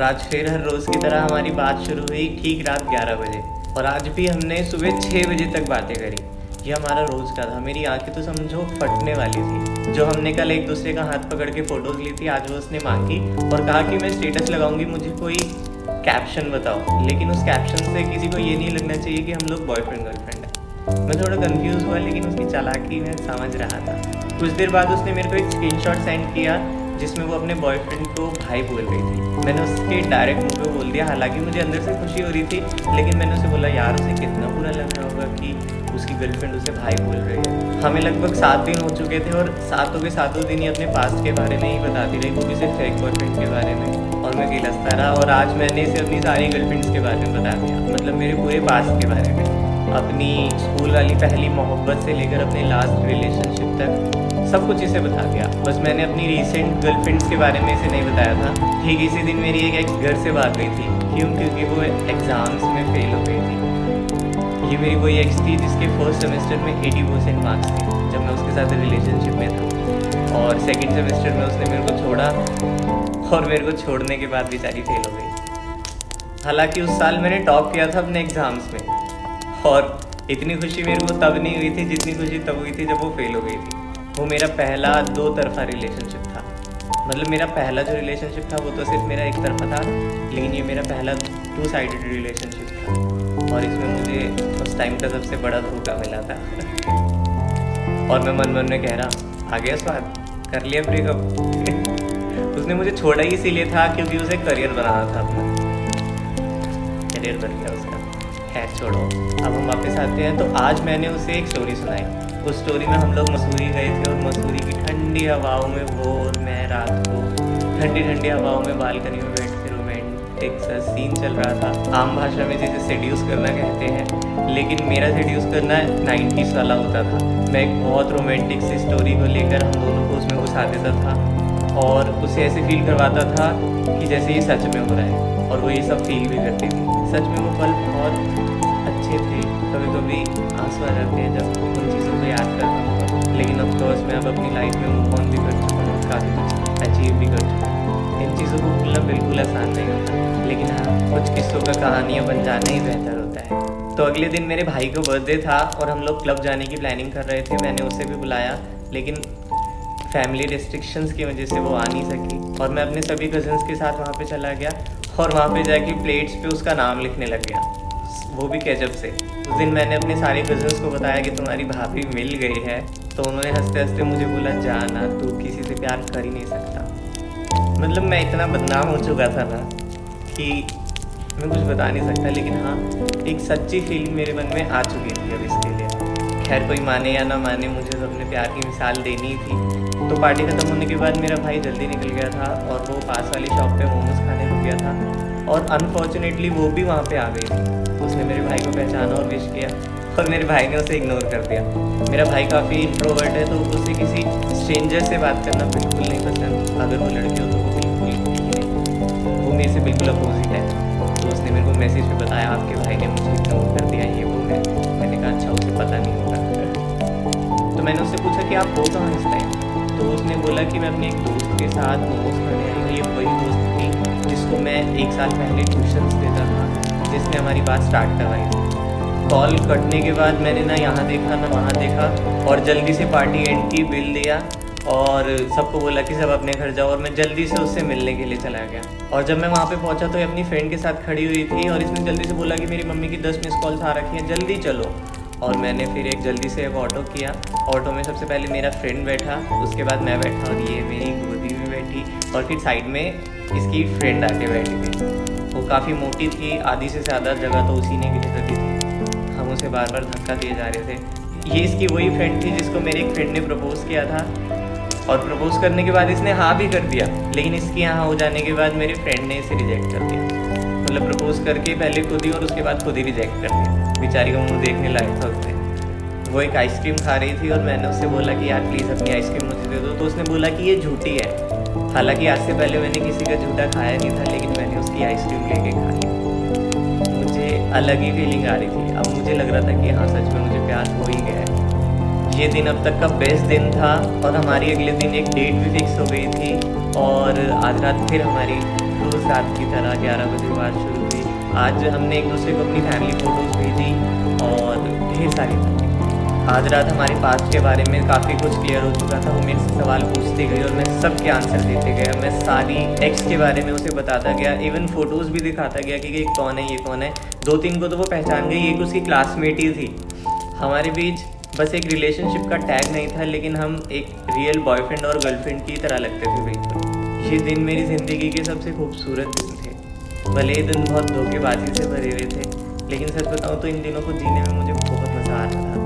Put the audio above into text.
और आज फिर हर रोज़ की तरह हमारी बात शुरू हुई ठीक रात 11 बजे, और आज भी हमने सुबह 6 बजे तक बातें करी। ये हमारा रोज़ का था। मेरी आंखें तो समझो फटने वाली थी। जो हमने कल एक दूसरे का हाथ पकड़ के फ़ोटोज़ ली थी, आज वो उसने मांगी और कहा कि मैं स्टेटस लगाऊंगी, मुझे कोई कैप्शन बताओ। लेकिन उस कैप्शन से किसी को ये नहीं लगना चाहिए कि हम लोग बॉयफ्रेंड गर्लफ्रेंड है। मैं थोड़ा कंफ्यूज हुआ, लेकिन उसकी चालाकी मैं समझ रहा था। कुछ देर बाद उसने मेरे को एक स्क्रीनशॉट सेंड किया जिसमें वो अपने बॉयफ्रेंड को भाई बोल रही थी। मैंने उसके डायरेक्ट मुंह पे बोल दिया, हालांकि मुझे अंदर से खुशी हो रही थी, लेकिन मैंने उसे बोला यार उसे कितना बुरा लग रहा होगा कि उसकी गर्लफ्रेंड उसे भाई बोल रही है। हमें लगभग 7 दिन हो चुके थे और सातों के सातों दिन ही अपने पास्ट के बारे में ही बताती रही, वो भी सिर्फ फेक बॉयफ्रेंड के बारे में, और मैं गिलस्ता रहा। और आज मैंने इसे अपनी सारी गर्लफ्रेंड्स के बारे में बता दिया, मतलब मेरे पूरे पास्ट के बारे में, अपनी स्कूल वाली पहली मोहब्बत से लेकर अपने लास्ट रिलेशनशिप तक सब कुछ इसे बता दिया। बस मैंने अपनी रीसेंट गर्लफ्रेंड्स के बारे में इसे नहीं बताया था। ठीक इसी दिन मेरी एक एक्स घर से भाग गई थी। क्यों? क्योंकि वो एग्ज़ाम्स में फेल हो गई थी। ये मेरी वही एक्स थी जिसके फर्स्ट सेमेस्टर में 80% मार्क्स थे जब मैं उसके साथ रिलेशनशिप में था, और सेकेंड सेमेस्टर में उसने मेरे को छोड़ा और मेरे को छोड़ने के बाद बेचारी फेल हो गई। हालांकि उस साल मैंने टॉप किया था अपने एग्ज़ाम्स में, और इतनी खुशी मेरे को तब नहीं हुई थी जितनी खुशी तब हुई थी जब वो फेल हो गई थी। वो मेरा पहला 2 तरफा रिलेशनशिप था। मतलब मेरा पहला जो रिलेशनशिप था वो तो सिर्फ मेरा एक तरफा था, लेकिन ये मेरा पहला 2 साइडेड रिलेशनशिप था, और इसमें मुझे उस टाइम का सबसे बड़ा धोखा मिला था। और मैं मन में कह रहा, आ गया स्वाद, कर लिया ब्रेकअप। उसने मुझे छोड़ा ही इसीलिए था क्योंकि उसे करियर बनाना था अपना। करियर बन गया उसका। खैर छोड़ो, अब हम वापस आते हैं। तो आज मैंने उसे एक स्टोरी सुनाई। उस स्टोरी में हम लोग मसूरी गए थे, और मसूरी की ठंडी हवाओं में वो और मैं रात को ठंडी ठंडी हवाओं में बालकनी में बैठ के रोमांटिक सा सीन चल रहा था। आम भाषा में जिसे सेड्यूस करना कहते हैं, लेकिन मेरा सेड्यूस करना 90s वाला होता था। मैं एक बहुत रोमांटिक सी स्टोरी को लेकर हम दोनों को उसमें घुसा देता था और उसे ऐसे फील करवाता था कि जैसे ये सच में हो रहा है, और वो ये सब फील भी करती थी। सच में वो पल बहुत अच्छे थे। कभी कभी आंसू आ जाते हैं जब उन चीज़ों को याद करता हूँ, लेकिन ऑफकोर्स मैं अब अपनी लाइफ में मूव ऑन भी कर चुका हूँ, काफ़ी कुछ अचीव भी कर चुका हूँ। इन चीज़ों को भूलना बिल्कुल आसान नहीं होता, लेकिन हाँ, कुछ किस्सों का कहानियाँ बन जाना ही बेहतर होता है। तो अगले दिन मेरे भाई को बर्थडे था और हम लोग क्लब जाने की प्लानिंग कर रहे थे। मैंने उसे भी बुलाया, लेकिन फैमिली रिस्ट्रिक्शंस की वजह से वो आ नहीं सकी, और मैं अपने सभी कज़न्स के साथ वहाँ पे चला गया, और वहाँ पे जाके प्लेट्स पे उसका नाम लिखने लग गया, वो भी केचप से। उस दिन मैंने अपने सारे कज़न्स को बताया कि तुम्हारी भाभी मिल गई है, तो उन्होंने हंसते हंसते मुझे बोला, जाना तू किसी से प्यार कर ही नहीं सकता। मतलब मैं इतना बदनाम हो चुका था ना कि मैं कुछ बता नहीं सकता, लेकिन हाँ, एक सच्ची फीलिंग मेरे मन में आ चुकी थी अब इसके लिए। खैर कोई माने या ना माने, मुझे तो अपने प्यार की मिसाल देनी थी। तो पार्टी ख़त्म होने के बाद मेरा भाई जल्दी निकल गया था, और वो पास वाली शॉप पे मोमोज खाने रुक गया था, और अनफॉर्चुनेटली वो भी वहाँ पे आ गई थी। उसने मेरे भाई को पहचाना और विश किया, और मेरे भाई ने उसे इग्नोर कर दिया। मेरा भाई काफ़ी इंट्रोवर्ट है, तो उसे किसी स्ट्रेंजर से बात करना बिल्कुल नहीं पसंद। अगर वो लड़की हो तो वो बिल्कुल ही नहीं। वो मेरे से बिल्कुल अपोजिट है। तो उसने मेरे को मैसेज पे बताया, आपके भाई ने मुझे इग्नोर कर दिया, ये वो है। मैंने कहा अच्छा, उसे पता नहीं होगा। तो मैंने उससे पूछा कि आप हो कहाँ इस टाइम? तो उसने बोला कि मैं अपने एक दोस्त के साथ मोमोज खाने आई हूँ। ये वही दोस्त थी जिसको मैं 1 साल पहले ट्यूशन्स देता था, जिसने हमारी बात स्टार्ट करवाई थी। कॉल कटने के बाद मैंने ना यहाँ देखा ना वहाँ देखा, और जल्दी से पार्टी एंड की, बिल दिया, और सबको बोला कि सब अपने घर जाओ, और मैं जल्दी से उससे मिलने के लिए चला गया। और जब मैं वहाँ पे पहुँचा तो ये अपनी फ्रेंड के साथ खड़ी हुई थी, और इसने जल्दी से बोला कि मेरी मम्मी की 10 मिस कॉल्स आ रखी हैं, जल्दी चलो। और मैंने फिर एक जल्दी से एक ऑटो किया। ऑटो में सबसे पहले मेरा फ्रेंड बैठा, उसके बाद मैं बैठा, और ये मेरी गोदी में बैठी, और फिर साइड में इसकी फ्रेंड आके बैठी थी। वो काफ़ी मोटी थी, आधी से ज़्यादा जगह तो उसी ने भी रखी थी। हम उसे बार बार धक्का दिए जा रहे थे। ये इसकी वही फ्रेंड थी जिसको मेरे एक फ्रेंड ने प्रपोज़ किया था, और प्रपोज़ करने के बाद इसने हाँ भी कर दिया, लेकिन इसके यहाँ हो जाने के बाद मेरे फ्रेंड ने इसे रिजेक्ट कर दिया। मतलब प्रपोज़ करके पहले खुद ही, और उसके बाद खुद ही रिजेक्ट कर दिया। बेचारी का मुँह देखने लायक था उसने। वो एक आइसक्रीम खा रही थी, और मैंने उससे बोला कि यार प्लीज़ अपनी आइसक्रीम मुझे दे दो। तो उसने बोला कि ये झूठी है। हालांकि आज से पहले मैंने किसी का झूठा खाया नहीं था, लेकिन मैंने उसकी आइसक्रीम लेके खा ली। मुझे अलग ही फीलिंग आ रही थी। अब मुझे लग रहा था कि हाँ, सच में मुझे प्यार हो ही गया है। ये दिन अब तक का बेस्ट दिन था, और हमारी अगले दिन एक डेट भी फिक्स हो गई थी, और आज रात फिर हमारी रोज़ रात की तरह 11 बजे बात शुरू हुई। आज हमने एक दूसरे को अपनी फैमिली फ़ोटोज़ भेजी और ढेर सारी बातें। आज रात हमारे पास्ट के बारे में काफ़ी कुछ क्लियर हो चुका था। वो मेरे से सवाल पूछती गई और मैं सबके आंसर देते गया। मैं सारी एक्स के बारे में उसे बताता गया, इवन फ़ोटोज़ भी दिखाता गया कि ये कौन है, ये कौन है। 2-3 को तो वो पहचान गई, एक उसकी क्लासमेट ही थी। हमारे बीच बस एक रिलेशनशिप का टैग नहीं था, लेकिन हम एक रियल बॉयफ्रेंड और गर्लफ्रेंड की तरह लगते थे बिल्कुल। ये दिन मेरी ज़िंदगी के सबसे खूबसूरत दिन थे। भले ये दिन बहुत धोखेबाजी से भरे हुए थे, लेकिन सच बताऊँ तो इन दिनों को जीने में मुझे बहुत मज़ा आ रहा था।